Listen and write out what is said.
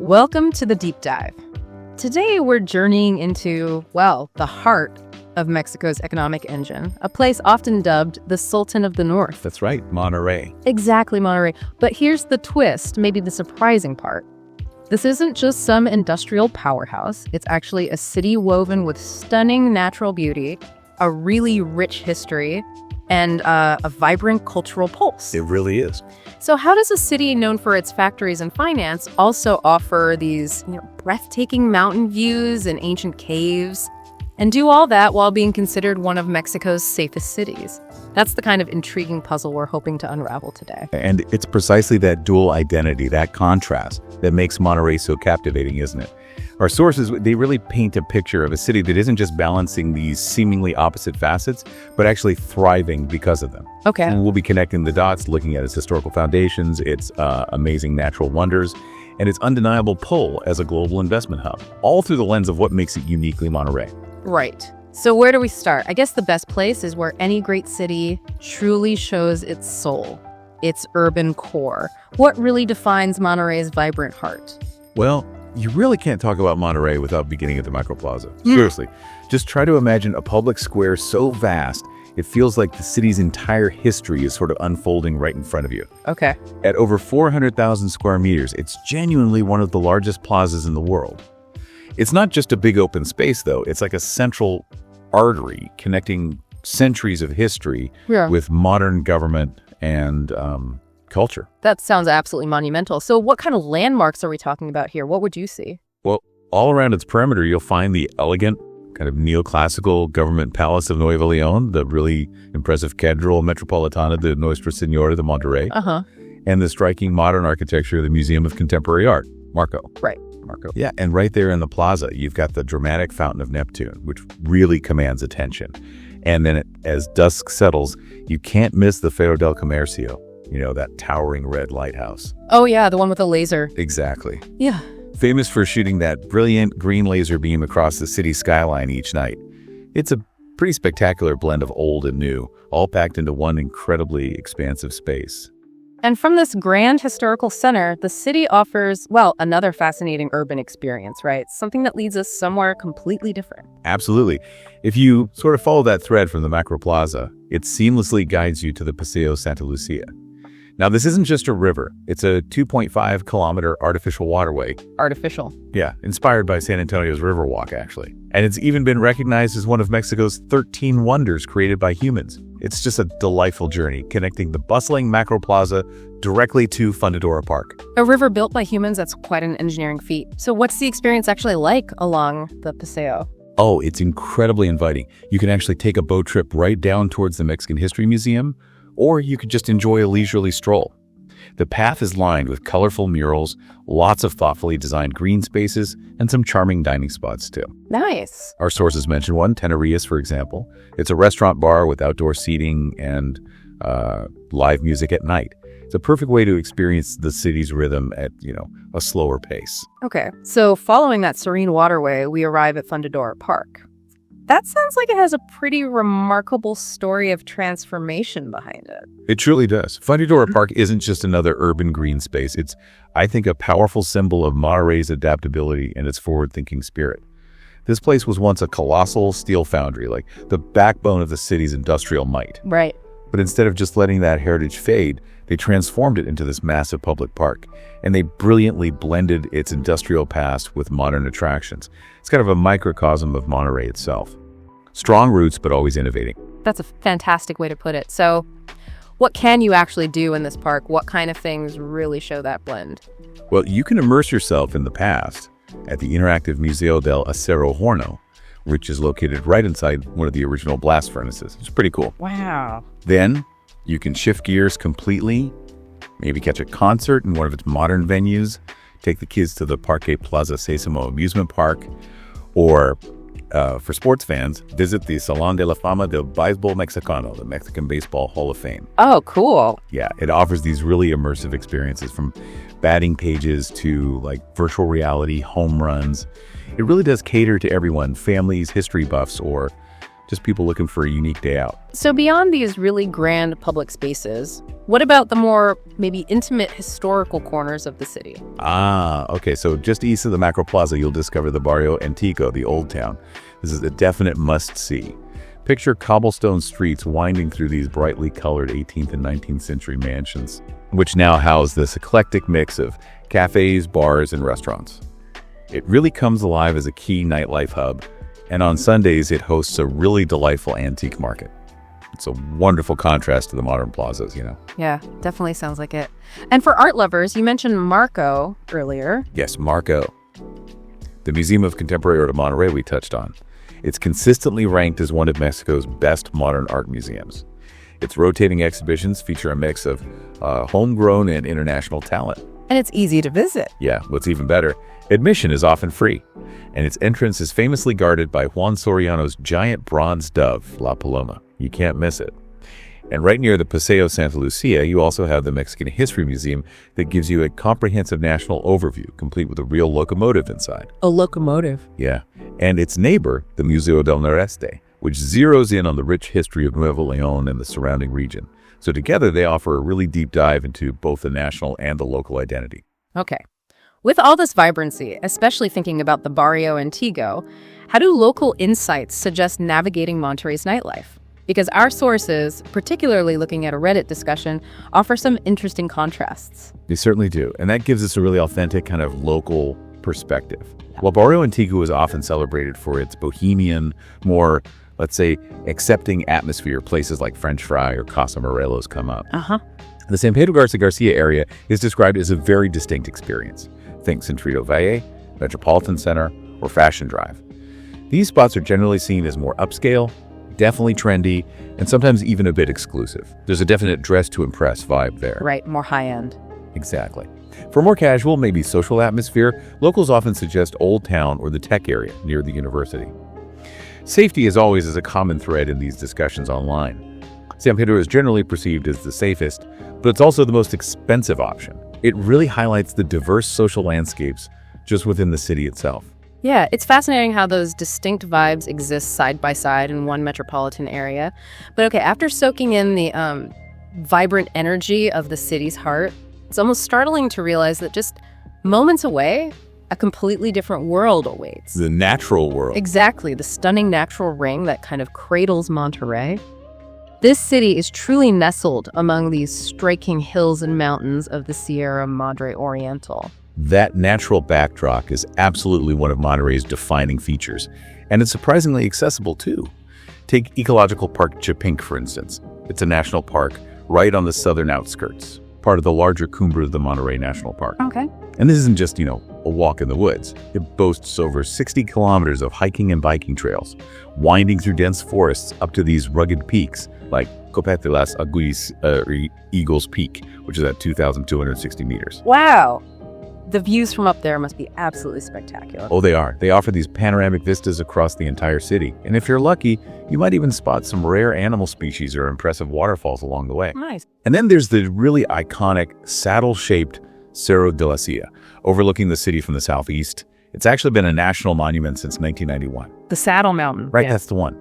Welcome to the Deep Dive. Today we're journeying into, well, the heart of Mexico's economic engine, a place often dubbed the Sultan of the North. That's right, Monterrey. Exactly, Monterrey. But here's the twist, maybe the surprising part. This isn't just some industrial powerhouse. It's actually a city woven with stunning natural beauty, a really rich history, and a vibrant cultural pulse. It really is. So how does a city known for its factories and finance also offer these, breathtaking mountain views and ancient caves, and do all that while being considered one of Mexico's safest cities? That's the kind of intriguing puzzle we're hoping to unravel today. And it's precisely that dual identity, that contrast, that makes Monterrey so captivating, isn't it? Our sources, they really paint a picture of a city that isn't just balancing these seemingly opposite facets, but actually thriving because of them. Okay. And we'll be connecting the dots, looking at its historical foundations, its amazing natural wonders, and its undeniable pull as a global investment hub, all through the lens of what makes it uniquely Monterrey. Right. So where do we start? I guess the best place is where any great city truly shows its soul, its urban core. What really defines Monterrey's vibrant heart? Well, you really can't talk about Monterrey without beginning at the Microplaza. Seriously, just try to imagine a public square so vast, it feels like the city's entire history is sort of unfolding right in front of you. Okay. At over 400,000 square meters, it's genuinely one of the largest plazas in the world. It's not just a big open space, though. It's like a central artery connecting centuries of history with modern government and culture. That sounds absolutely monumental. So what kind of landmarks are we talking about here? What would you see? Well, all around its perimeter, you'll find the elegant, kind of neoclassical government palace of Nuevo León, the really impressive Cathedral Metropolitana de Nuestra Señora de Monterrey, and the striking modern architecture of the Museum of Contemporary Art, Marco. Right. Marco. Yeah, and right there in the plaza, you've got the dramatic Fountain of Neptune, which really commands attention. And then as dusk settles, you can't miss the Faro del Comercio, that towering red lighthouse. Oh, yeah, the one with the laser. Exactly. Yeah. Famous for shooting that brilliant green laser beam across the city skyline each night. It's a pretty spectacular blend of old and new, all packed into one incredibly expansive space. And from this grand historical center, the city offers, well, another fascinating urban experience, right? Something that leads us somewhere completely different. Absolutely. If you sort of follow that thread from the Macroplaza, it seamlessly guides you to the Paseo Santa Lucia. Now, this isn't just a river. It's a 2.5-kilometer artificial waterway. Artificial. Yeah, inspired by San Antonio's Riverwalk, actually. And it's even been recognized as one of Mexico's 13 wonders created by humans. It's just a delightful journey, connecting the bustling Macroplaza directly to Fundadora Park. A river built by humans, that's quite an engineering feat. So what's the experience actually like along the Paseo? Oh, it's incredibly inviting. You can actually take a boat trip right down towards the Mexican History Museum, or you could just enjoy a leisurely stroll. The path is lined with colorful murals, lots of thoughtfully designed green spaces, and some charming dining spots, too. Nice. Our sources mention one, Tenerias, for example. It's a restaurant bar with outdoor seating and live music at night. It's a perfect way to experience the city's rhythm at, a slower pace. Okay, so following that serene waterway, we arrive at Fundadora Park. That sounds like it has a pretty remarkable story of transformation behind it. It truly does. Fundadora Park isn't just another urban green space. It's, I think, a powerful symbol of Monterrey's adaptability and its forward-thinking spirit. This place was once a colossal steel foundry, like the backbone of the city's industrial might. Right. But instead of just letting that heritage fade, they transformed it into this massive public park, and they brilliantly blended its industrial past with modern attractions. It's kind of a microcosm of Monterrey itself. Strong roots, but always innovating. That's a fantastic way to put it. So what can you actually do in this park? What kind of things really show that blend? Well, you can immerse yourself in the past at the interactive Museo del Acero Horno, which is located right inside one of the original blast furnaces. It's pretty cool. Wow. Then you can shift gears completely, maybe catch a concert in one of its modern venues, take the kids to the Parque Plaza Sésamo amusement park, or for sports fans, visit the Salón de la Fama del Béisbol Mexicano, the Mexican Baseball Hall of Fame. Oh, cool. Yeah, it offers these really immersive experiences, from batting pages to virtual reality home runs. It really does cater to everyone, families, history buffs, or just people looking for a unique day out. So beyond these really grand public spaces, what about the more maybe intimate historical corners of the city? Okay, so just east of the Macro Plaza, you'll discover the Barrio Antiguo, the Old Town. This is a definite must-see. Picture cobblestone streets winding through these brightly colored 18th and 19th century mansions, which now house this eclectic mix of cafes, bars, and restaurants. It really comes alive as a key nightlife hub, and on Sundays it hosts a really delightful antique market. It's a wonderful contrast to the modern plazas, you know. Yeah, definitely sounds like it. And for art lovers, you mentioned Marco earlier. Yes, Marco. The Museum of Contemporary Art of Monterrey we touched on. It's consistently ranked as one of Mexico's best modern art museums. Its rotating exhibitions feature a mix of homegrown and international talent. And it's easy to visit. Yeah, what's even better, admission is often free, and its entrance is famously guarded by Juan Soriano's giant bronze dove, La Paloma. You can't miss it. And right near the Paseo Santa Lucia, you also have the Mexican History Museum that gives you a comprehensive national overview, complete with a real locomotive inside. A locomotive? Yeah. And its neighbor, the Museo del Noreste, which zeroes in on the rich history of Nuevo León and the surrounding region. So together, they offer a really deep dive into both the national and the local identity. Okay. With all this vibrancy, especially thinking about the Barrio Antiguo, how do local insights suggest navigating Monterrey's nightlife? Because our sources, particularly looking at a Reddit discussion, offer some interesting contrasts. They certainly do, and that gives us a really authentic kind of local perspective. While Barrio Antiguo is often celebrated for its bohemian, more, let's say, accepting atmosphere, places like French Fry or Casa Morelos come up. The San Pedro Garcia area is described as a very distinct experience. Think Centrito Valle, Metropolitan Center, or Fashion Drive. These spots are generally seen as more upscale, definitely trendy, and sometimes even a bit exclusive. There's a definite dress to impress vibe there. Right, more high-end. Exactly. For more casual, maybe social atmosphere, locals often suggest Old Town or the tech area near the university. Safety, as always, is a common thread in these discussions online. San Pedro is generally perceived as the safest, but it's also the most expensive option. It really highlights the diverse social landscapes just within the city itself. Yeah, it's fascinating how those distinct vibes exist side by side in one metropolitan area. But okay, after soaking in the vibrant energy of the city's heart, it's almost startling to realize that just moments away, a completely different world awaits. The natural world. Exactly, the stunning natural ring that kind of cradles Monterrey. This city is truly nestled among these striking hills and mountains of the Sierra Madre Oriental. That natural backdrop is absolutely one of Monterrey's defining features, and it's surprisingly accessible too. Take Ecological Park Chapinque, for instance. It's a national park right on the southern outskirts, part of the larger Cumbre de Monterrey National Park. Okay. And this isn't just, a walk in the woods. It boasts over 60 kilometers of hiking and biking trails, winding through dense forests up to these rugged peaks like Copete de las Aguilas, Eagles Peak, which is at 2,260 meters. Wow. The views from up there must be absolutely spectacular. Oh, they are. They offer these panoramic vistas across the entire city. And if you're lucky, you might even spot some rare animal species or impressive waterfalls along the way. Nice. And then there's the really iconic saddle-shaped Cerro de la Silla, overlooking the city from the southeast. It's actually been a national monument since 1991. The Saddle Mountain. Right, Yeah. that's the one.